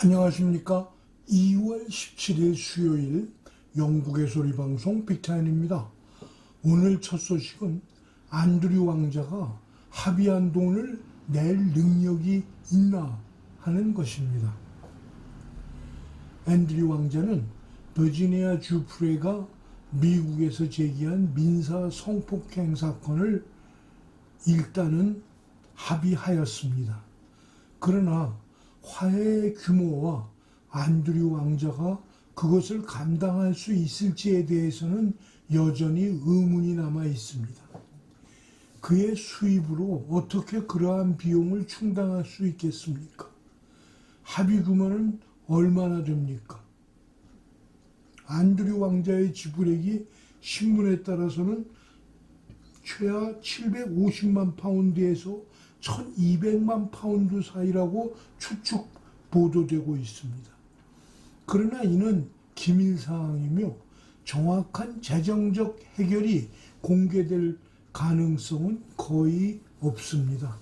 안녕하십니까. 2월 17일 수요일 영국의 소리방송 빅타임입니다. 오늘 첫 소식은 안드류 왕자가 합의한 돈을 낼 능력이 있나 하는 것입니다. 앤드류 왕자는 버지니아 주프레가 미국에서 제기한 민사 성폭행 사건을 일단은 합의하였습니다. 그러나 화해의 규모와 안드류 왕자가 그것을 감당할 수 있을지에 대해서는 여전히 의문이 남아 있습니다. 그의 수입으로 어떻게 그러한 비용을 충당할 수 있겠습니까? 합의 규모는 얼마나 됩니까? 안드류 왕자의 지불액이 신문에 따라서는 최하 750만 파운드에서 1200만 파운드 사이라고 추측 보도되고 있습니다. 그러나 이는 기밀사항이며 정확한 재정적 해결이 공개될 가능성은 거의 없습니다.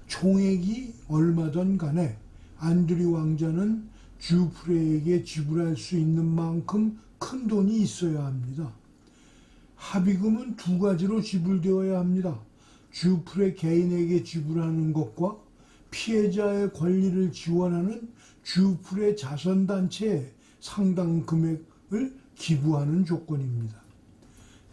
총액이 얼마든 간에 안드류 왕자는 주프레에게 지불할 수 있는 만큼 큰 돈이 있어야 합니다. 합의금은 두 가지로 지불되어야 합니다. 주프레 개인에게 지불하는 것과 피해자의 권리를 지원하는 주프레 자선단체에 상당 금액을 기부하는 조건입니다.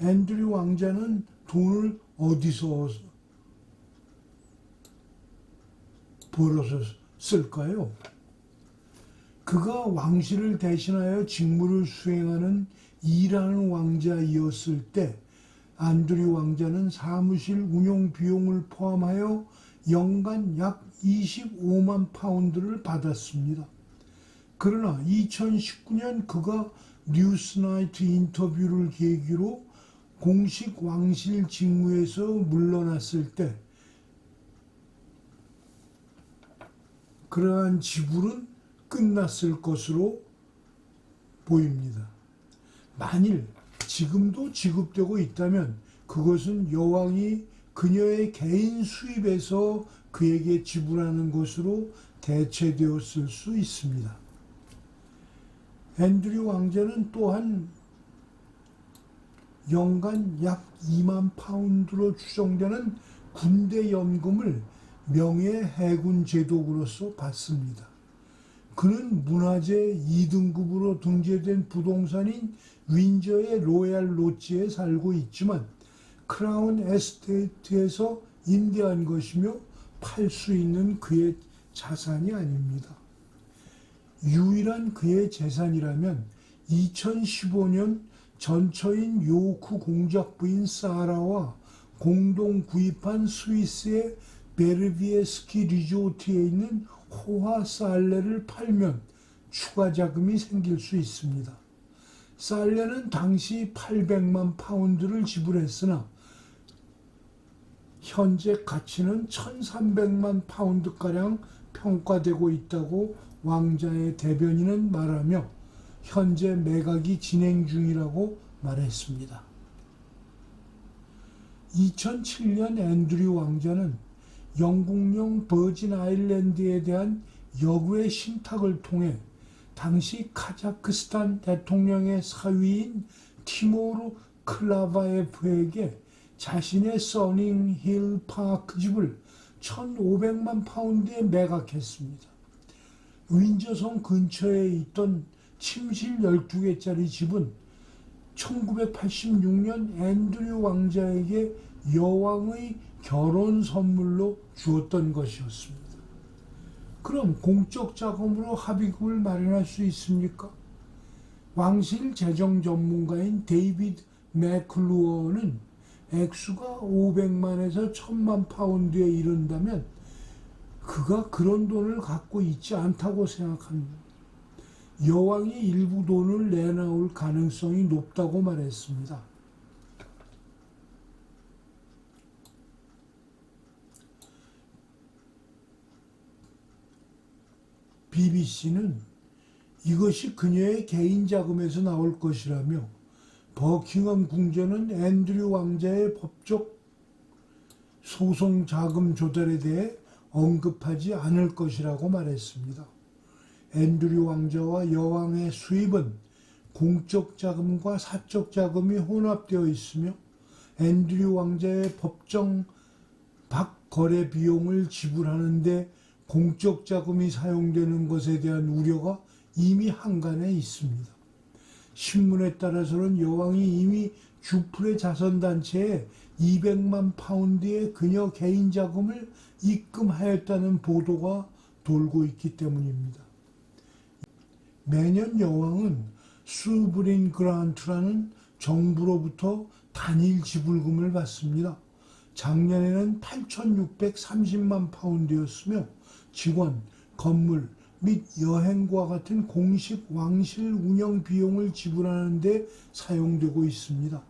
앤드류 왕자는 돈을 어디서 벌어서 쓸까요? 그가 왕실을 대신하여 직무를 수행하는 일하는 왕자이었을 때 안드류 왕자는 사무실 운영 비용을 포함하여 연간 약 25만 파운드를 받았습니다. 그러나 2019년 그가 뉴스나이트 인터뷰를 계기로 공식 왕실 직무에서 물러났을 때 그러한 지불은 끝났을 것으로 보입니다. 만일 지금도 지급되고 있다면 그것은 여왕이 그녀의 개인 수입에서 그에게 지불하는 것으로 대체되었을 수 있습니다. 앤드류 왕자는 또한 연간 약 2만 파운드로 추정되는 군대 연금을 명예 해군 제독으로서 받습니다. 그는 문화재 2등급으로 등재된 부동산인 윈저의 로얄 로지에 살고 있지만 크라운 에스테이트에서 임대한 것이며 팔 수 있는 그의 자산이 아닙니다. 유일한 그의 재산이라면 2015년 전처인 요크 공작부인 사라와 공동 구입한 스위스의 베르비에 스키 리조트에 있는 호화 살레를 팔면 추가 자금이 생길 수 있습니다. 살레는 당시 800만 파운드를 지불했으나 현재 가치는 1300만 파운드가량 평가되고 있다고 왕자의 대변인은 말하며 현재 매각이 진행 중이라고 말했습니다. 2007년 앤드류 왕자는 영국령 버진 아일랜드에 대한 역외 신탁을 통해 당시 카자흐스탄 대통령의 사위인 티모르 클라바예프에게 자신의 써닝힐 파크 집을 1,500만 파운드에 매각했습니다. 윈저성 근처에 있던 침실 12개짜리 집은 1986년 앤드류 왕자에게 여왕의 결혼 선물로 주었던 것이었습니다. 그럼 공적 자금으로 합의금을 마련할 수 있습니까? 왕실 재정 전문가인 데이비드 맥클루어는 액수가 500만에서 1000만 파운드에 이른다면 그가 그런 돈을 갖고 있지 않다고 생각합니다. 여왕이 일부 돈을 내놓을 가능성이 높다고 말했습니다. BBC는 이것이 그녀의 개인 자금에서 나올 것이라며 버킹엄 궁전은 앤드류 왕자의 법적 소송 자금 조달에 대해 언급하지 않을 것이라고 말했습니다. 앤드류 왕자와 여왕의 수입은 공적 자금과 사적 자금이 혼합되어 있으며 앤드류 왕자의 법정 박거래 비용을 지불하는 데 공적 자금이 사용되는 것에 대한 우려가 이미 한간에 있습니다. 신문에 따라서는 여왕이 이미 주플의 자선단체에 200만 파운드의 그녀 개인 자금을 입금하였다는 보도가 돌고 있기 때문입니다. 매년 여왕은 수브린 그란트라는 정부로부터 단일 지불금을 받습니다. 작년에는 8,630만 파운드였으며 직원, 건물 및 여행과 같은 공식 왕실 운영 비용을 지불하는 데 사용되고 있습니다.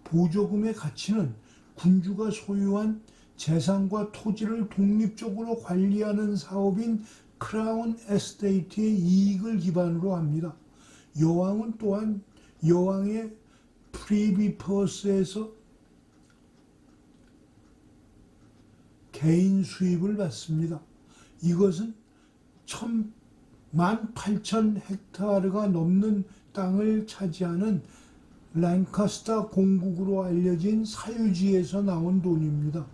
보조금의 가치는 군주가 소유한 재산과 토지를 독립적으로 관리하는 사업인 크라운 에스테이트의 이익을 기반으로 합니다. 여왕은 또한 여왕의 프리비 퍼스에서 개인 수입을 받습니다. 이것은 18,000헥타르가 넘는 땅을 차지하는 랭카스터 공국으로 알려진 사유지에서 나온 돈입니다.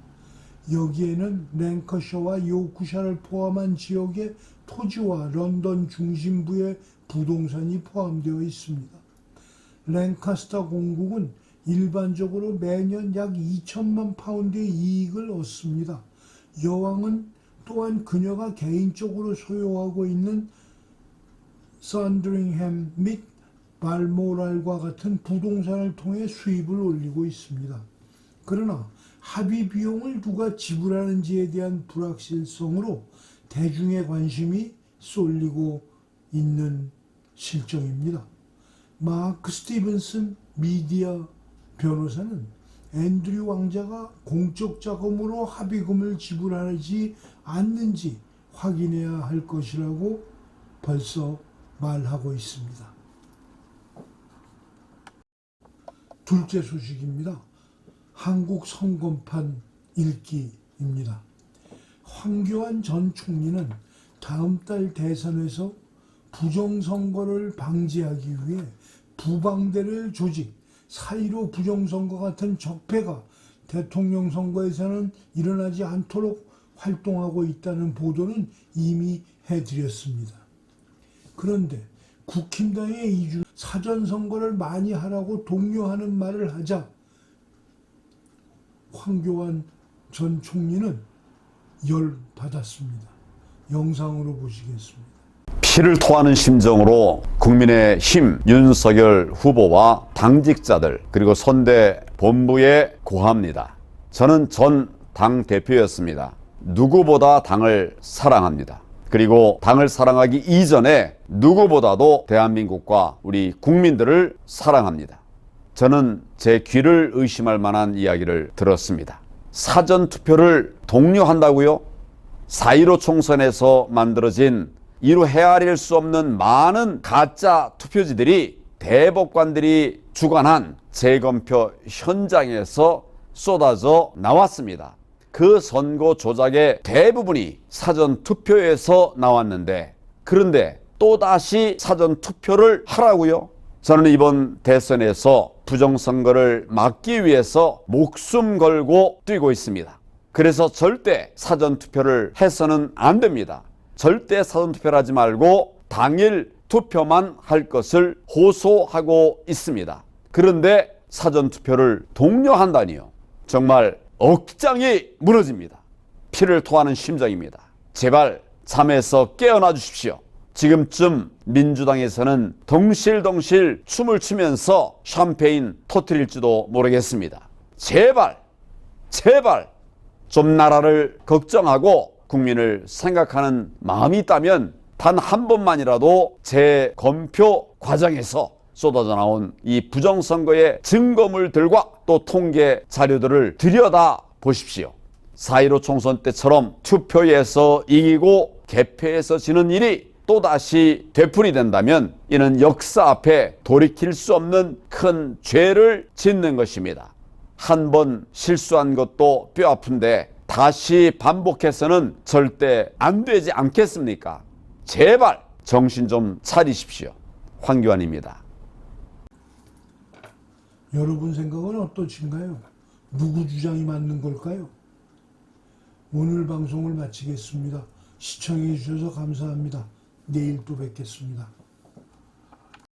여기에는 랭커셔와 요크셔를 포함한 지역의 토지와 런던 중심부의 부동산이 포함되어 있습니다. 랭카스터 공국은 일반적으로 매년 약 2천만 파운드의 이익을 얻습니다. 여왕은 또한 그녀가 개인적으로 소유하고 있는 썬드링햄 및 발모랄과 같은 부동산을 통해 수입을 올리고 있습니다. 그러나 합의 비용을 누가 지불하는지에 대한 불확실성으로 대중의 관심이 쏠리고 있는 실정입니다. 마크 스티븐슨 미디어 변호사는 앤드류 왕자가 공적 자금으로 합의금을 지불하지 않는지 확인해야 할 것이라고 벌써 말하고 있습니다. 둘째 소식입니다. 한국 선거판 읽기입니다. 황교안 전 총리는 다음 달 대선에서 부정선거를 방지하기 위해 부방대를 조직, 4.15 부정선거 같은 적폐가 대통령 선거에서는 일어나지 않도록 활동하고 있다는 보도는 이미 해드렸습니다. 그런데 국힘당의 이준 사전선거를 많이 하라고 독려하는 말을 하자 황교안 전 총리는 열받았습니다. 영상으로 보시겠습니다. 피를 토하는 심정으로 국민의힘 윤석열 후보와 당직자들 그리고 선대 본부에 고합니다. 저는 전 당대표였습니다. 누구보다 당을 사랑합니다. 그리고 당을 사랑하기 이전에 누구보다도 대한민국과 우리 국민들을 사랑합니다. 저는 제 귀를 의심할 만한 이야기를 들었습니다. 사전투표를 독려한다고요? 4.15 총선에서 만들어진 이루 헤아릴 수 없는 많은 가짜 투표지들이 대법관들이 주관한 재검표 현장에서 쏟아져 나왔습니다. 그 선거 조작의 대부분이 사전투표에서 나왔는데, 그런데 또다시 사전투표를 하라고요? 저는 이번 대선에서 부정선거를 막기 위해서 목숨 걸고 뛰고 있습니다. 그래서 절대 사전투표를 해서는 안 됩니다. 절대 사전투표를 하지 말고 당일 투표만 할 것을 호소하고 있습니다. 그런데 사전투표를 독려한다니요. 정말 억장이 무너집니다. 피를 토하는 심정입니다. 제발 잠에서 깨어나 주십시오. 지금쯤 민주당에서는 덩실덩실 춤을 추면서 샴페인 터뜨릴지도 모르겠습니다. 제발 좀 나라를 걱정하고 국민을 생각하는 마음이 있다면 단 한 번만이라도 재검표 과정에서 쏟아져 나온 이 부정선거의 증거물들과 또 통계 자료들을 들여다 보십시오. 4.15 총선 때처럼 투표에서 이기고 개표에서 지는 일이 또다시 되풀이된다면 이는 역사 앞에 돌이킬 수 없는 큰 죄를 짓는 것입니다. 한 번 실수한 것도 뼈아픈데 다시 반복해서는 절대 안 되지 않겠습니까? 제발 정신 좀 차리십시오. 황교안입니다. 여러분 생각은 어떠신가요? 누구 주장이 맞는 걸까요? 오늘 방송을 마치겠습니다. 시청해 주셔서 감사합니다. 내일 또 뵙겠습니다.